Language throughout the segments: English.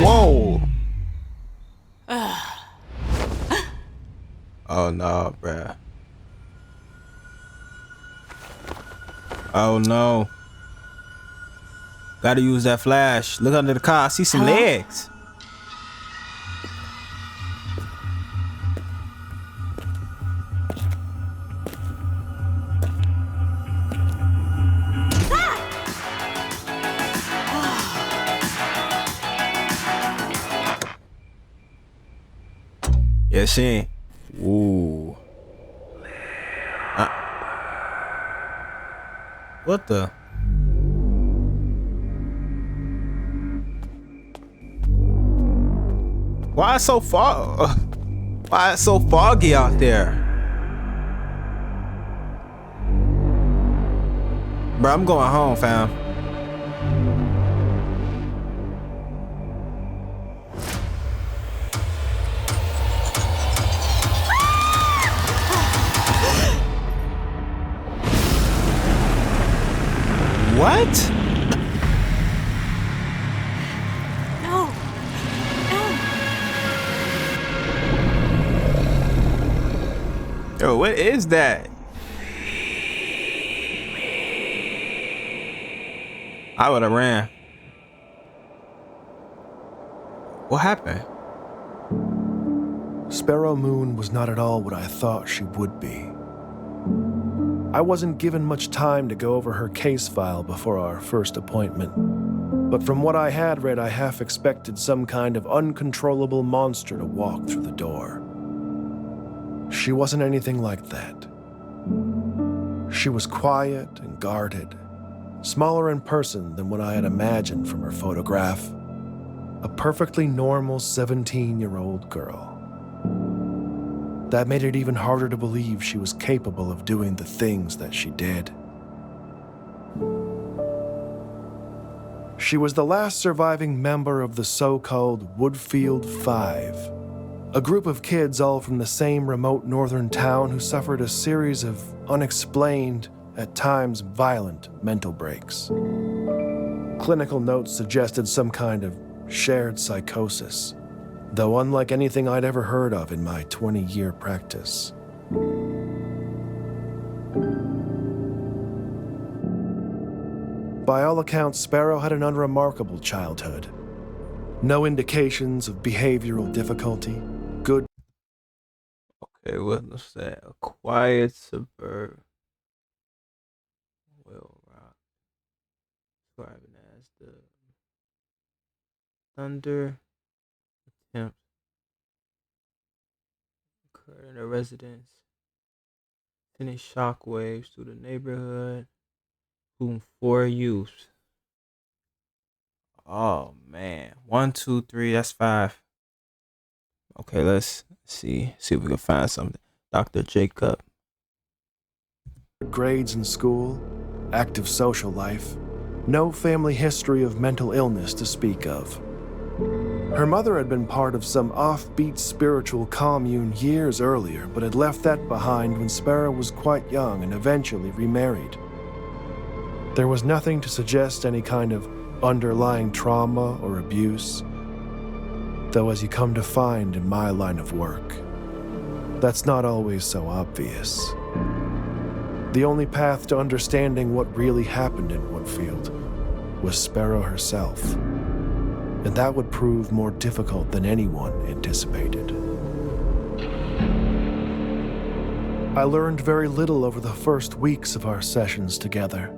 Whoa. Oh no, bruh. Oh no. Gotta use that flash. Look under the car. I see some Hello? legs. Yeah, she ain't. Ooh. What the? Why it's so far? Why it's so foggy out there? Bro, I'm going home, fam. What? No. No. Yo, what is that? I would have ran. What happened? Sparrow Moon was not at all what I thought she would be. I wasn't given much time to go over her case file before our first appointment, but from what I had read, I half expected some kind of uncontrollable monster to walk through the door. She wasn't anything like that. She was quiet and guarded, smaller in person than what I had imagined from her photograph. A perfectly normal 17-year-old girl. That made it even harder to believe she was capable of doing the things that she did. She was the last surviving member of the so-called Woodfield Five, a group of kids all from the same remote northern town who suffered a series of unexplained, at times violent, mental breaks. Clinical notes suggested some kind of shared psychosis, though unlike anything I'd ever heard of in my 20-year practice. By all accounts, Sparrow had an unremarkable childhood. No indications of behavioral difficulty, good. Okay, what's that? A quiet suburb. Will Rock. Describing as the thunder attempt occurred in a residence, sending shockwaves through the neighborhood, whom 4 youths. Oh man, 1, 2, 3. That's 5. Okay, let's see if we can find something. Dr. Jacob. Grades in school, active social life, no family history of mental illness to speak of. Her mother had been part of some offbeat spiritual commune years earlier, but had left that behind when Sparrow was quite young and eventually remarried. There was nothing to suggest any kind of underlying trauma or abuse, though as you come to find in my line of work, that's not always so obvious. The only path to understanding what really happened in Woodfield was Sparrow herself, and that would prove more difficult than anyone anticipated. I learned very little over the first weeks of our sessions together.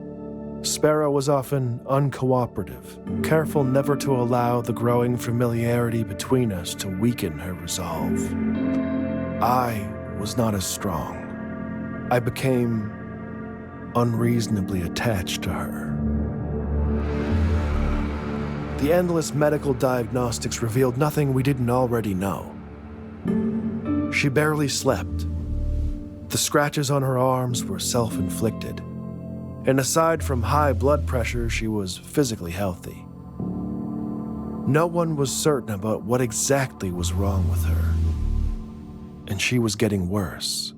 Sparrow was often uncooperative, careful never to allow the growing familiarity between us to weaken her resolve. I was not as strong. I became unreasonably attached to her. The endless medical diagnostics revealed nothing we didn't already know. She barely slept. The scratches on her arms were self-inflicted. And aside from high blood pressure, she was physically healthy. No one was certain about what exactly was wrong with her. And she was getting worse.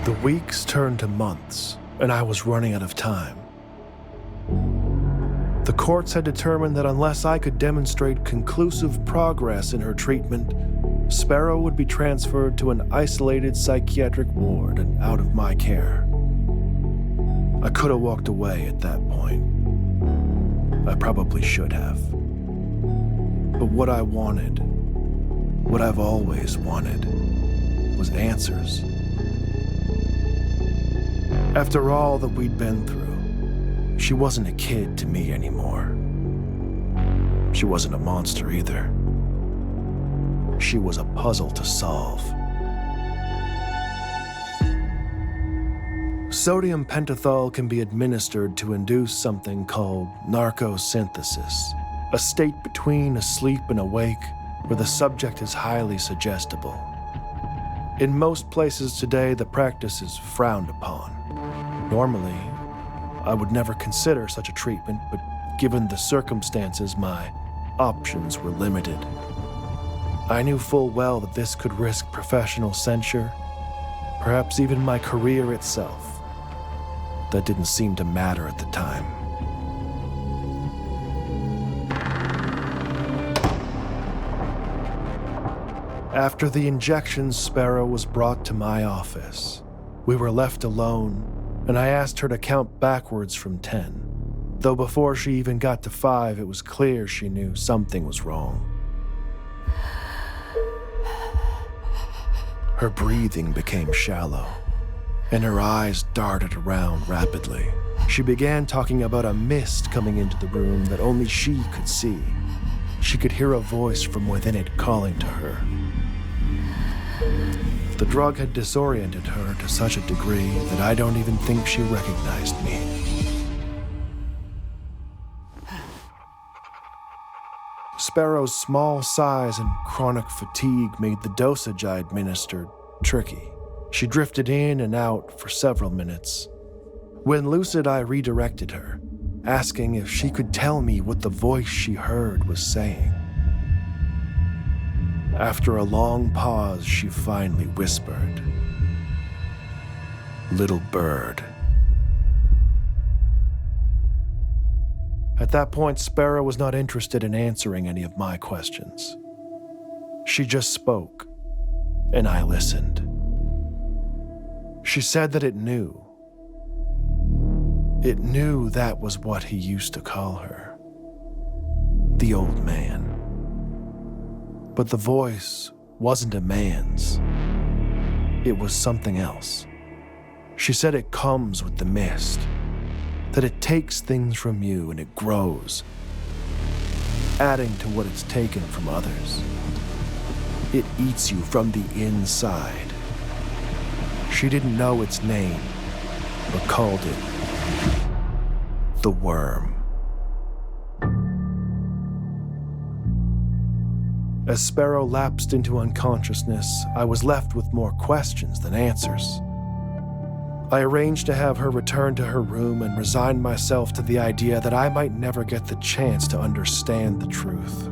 The weeks turned to months, and I was running out of time. The courts had determined that unless I could demonstrate conclusive progress in her treatment, Sparrow would be transferred to an isolated psychiatric ward and out of my care. I could have walked away at that point. I probably should have. But what I wanted, what I've always wanted, was answers. After all that we'd been through, she wasn't a kid to me anymore. She wasn't a monster either. She was a puzzle to solve. Sodium pentothal can be administered to induce something called narcosynthesis, a state between asleep and awake where the subject is highly suggestible. In most places today, the practice is frowned upon. Normally, I would never consider such a treatment, but given the circumstances, my options were limited. I knew full well that this could risk professional censure, perhaps even my career itself. That didn't seem to matter at the time. After the injection, Sparrow was brought to my office. We were left alone, and I asked her to count backwards from 10. Though before she even got to 5, it was clear she knew something was wrong. Her breathing became shallow, and her eyes darted around rapidly. She began talking about a mist coming into the room that only she could see. She could hear a voice from within it calling to her. The drug had disoriented her to such a degree that I don't even think she recognized me. Sparrow's small size and chronic fatigue made the dosage I administered tricky. She drifted in and out for several minutes. When lucid, I redirected her, asking if she could tell me what the voice she heard was saying. After a long pause, she finally whispered, "Little bird." At that point, Sparrow was not interested in answering any of my questions. She just spoke, and I listened. She said that it knew. It knew that was what he used to call her. The old man. But the voice wasn't a man's. It was something else. She said it comes with the mist, that it takes things from you and it grows, adding to what it's taken from others. It eats you from the inside. She didn't know its name, but called it the worm. As Sparrow lapsed into unconsciousness, I was left with more questions than answers. I arranged to have her return to her room and resigned myself to the idea that I might never get the chance to understand the truth.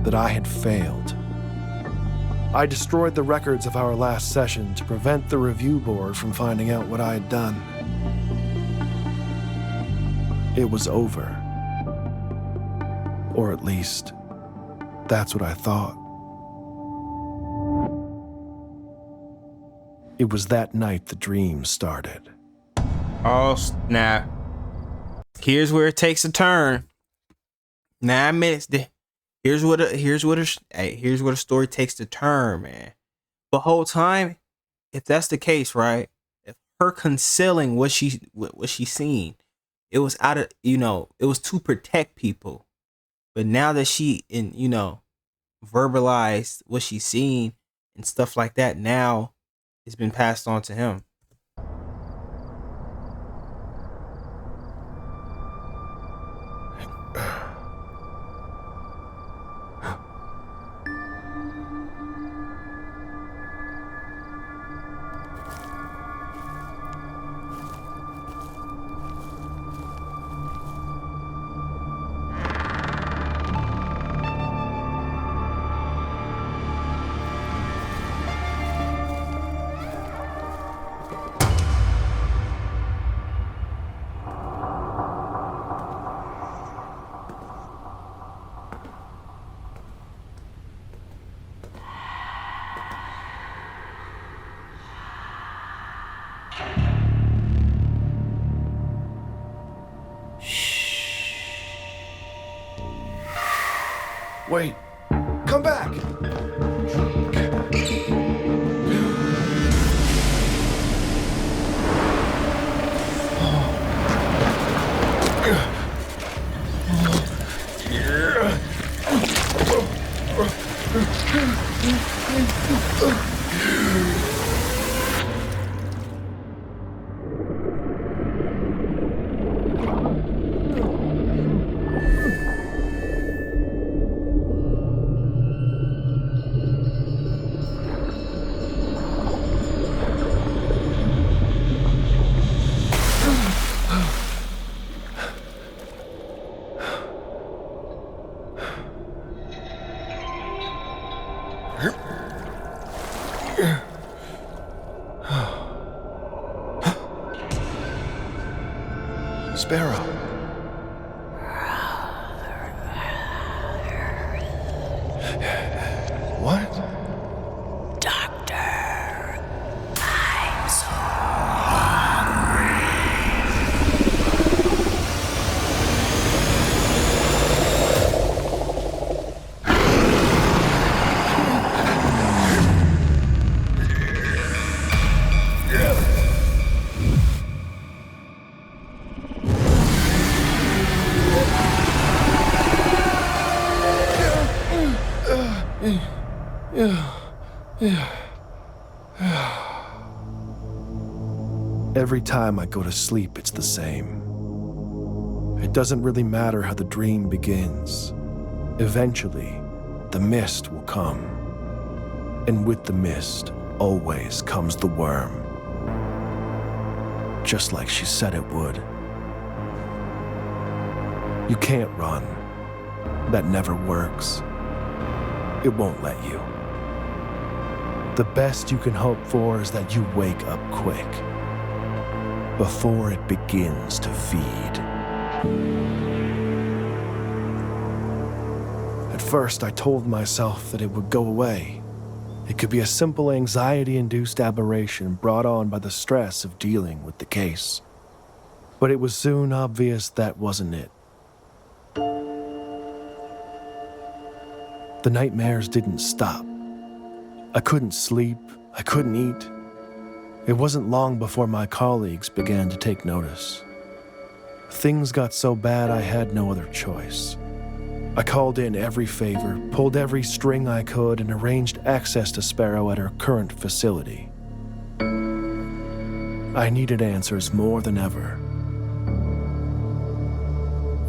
That I had failed. I destroyed the records of our last session to prevent the review board from finding out what I had done. It was over. Or at least, that's what I thought. It was that night the dream started. Oh snap! Here's where it takes a turn. 9 minutes. Here's what a story takes the turn, man. The whole time, if that's the case, right? If her concealing what she seen, it was out of, it was to protect people. But now that she verbalized what she's seen and stuff like that, now it's been passed on to him. Wait. Come back! Sparrow. What? Doctor, I'm so Every time I go to sleep, it's the same. It doesn't really matter how the dream begins. Eventually, the mist will come. And with the mist, always comes the worm. Just like she said it would. You can't run. That never works. It won't let you. The best you can hope for is that you wake up quick, before it begins to feed. At first, I told myself that it would go away. It could be a simple anxiety-induced aberration brought on by the stress of dealing with the case. But it was soon obvious that wasn't it. The nightmares didn't stop. I couldn't sleep, I couldn't eat. It wasn't long before my colleagues began to take notice. Things got so bad I had no other choice. I called in every favor, pulled every string I could, and arranged access to Sparrow at her current facility. I needed answers more than ever.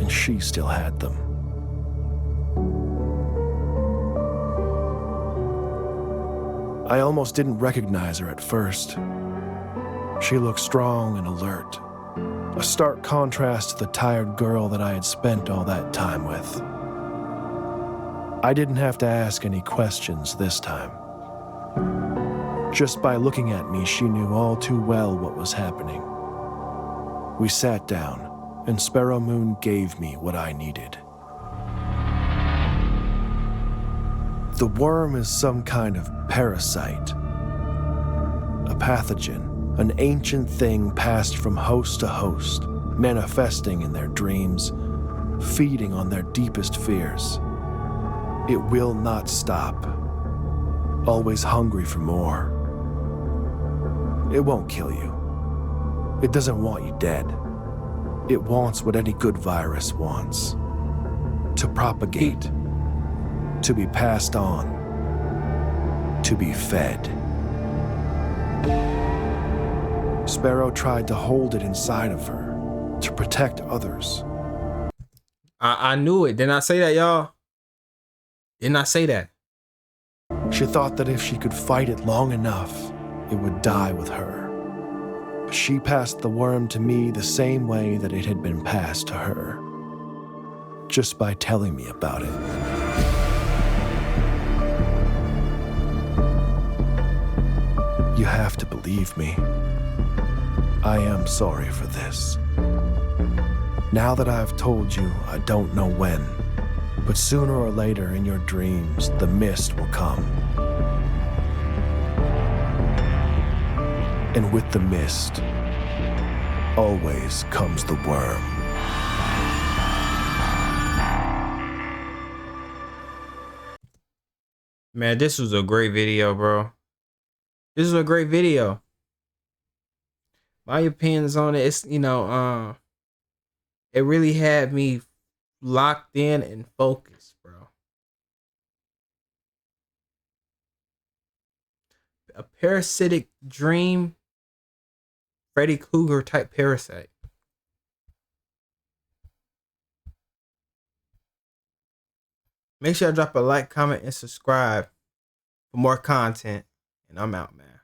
And she still had them. I almost didn't recognize her at first. She looked strong and alert, a stark contrast to the tired girl that I had spent all that time with. I didn't have to ask any questions this time. Just by looking at me, she knew all too well what was happening. We sat down, and Sparrow Moon gave me what I needed. The worm is some kind of parasite, a pathogen, an ancient thing passed from host to host, manifesting in their dreams, feeding on their deepest fears. It will not stop, always hungry for more. It won't kill you. It doesn't want you dead. It wants what any good virus wants: to propagate, to be passed on, to be fed. Sparrow tried to hold it inside of her, to protect others. I knew it. Didn't I say that, y'all? Didn't I say that? She thought that if she could fight it long enough, it would die with her. But she passed the worm to me the same way that it had been passed to her, just by telling me about it. You have to believe me. I am sorry for this. Now that I've told you, I don't know when, but sooner or later in your dreams, the mist will come. And with the mist, always comes the worm. Man, this was a great video, bro. This is a great video. My opinions on it, it's it really had me locked in and focused, bro. A parasitic dream, Freddy Krueger type parasite. Make sure to drop a like, comment, and subscribe for more content. And I'm out, man.